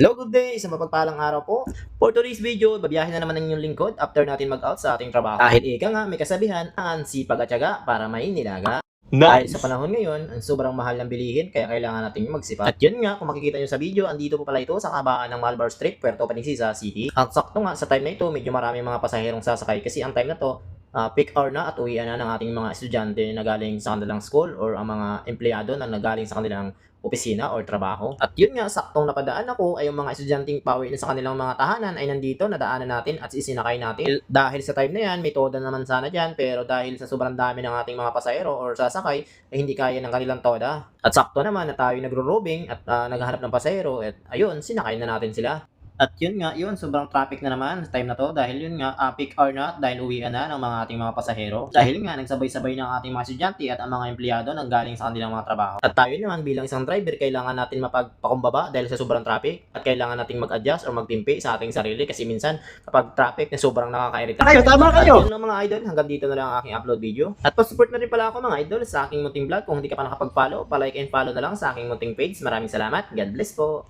Hello, good day! Isang mapagpalang araw po. For today's video, babiyahin na naman ng inyong lingkod after natin mag-out sa ating trabaho. Dahil ika nga, may kasabihan, ang sipag at tiyaga para may nilaga. Dahil sa panahon ngayon, ang sobrang mahal ng bilihin, kaya kailangan natin magsipag. At yun nga, kung makikita nyo sa video, andito po pala ito sa kabaan ng Malbar Street, Puerto Princesa City. At sakto nga, sa time na ito, medyo maraming mga pasaherong sasakay kasi ang time na to, peak hour na at uwian na ng ating mga estudyante na galing sa kanilang school or ang mga empleyado na nagaling sa kanilang opisina or trabaho. At yun nga, saktong napadaan ako ay yung mga estudyanteng pauwi na sa kanilang mga tahanan ay nandito, nadaanan natin at isinakay natin. Dahil sa time na yan, may toda naman sana dyan, pero dahil sa sobrang dami ng ating mga pasahero or sasakay, ay hindi kaya ng kanilang toda. At sakto naman na tayo nagro-robing at naghahanap ng pasahero at ayun, sinakay na natin sila. At yun nga, yun, sobrang traffic na naman sa time na to dahil yun nga, peak hour na dahil uwian na ng mga ating mga pasahero. Dahil nga, nagsabay-sabay ng ating mga estudyante at ang mga empleyado nang galing sa kanilang mga trabaho. At tayo naman bilang isang driver, kailangan natin mapagpakumbaba dahil sa sobrang traffic at kailangan nating mag-adjust or magtimpi sa ating sarili kasi minsan kapag traffic na sobrang nakakairita. Kayo, tama kayo! At yun mga idol, hanggang dito na lang ang aking upload video. At pa-support na rin pala ako mga idol sa aking munting vlog. Kung hindi ka pa nakapag-follow, pa-like and follow na lang sa aking munting page. Maraming salamat. God bless po!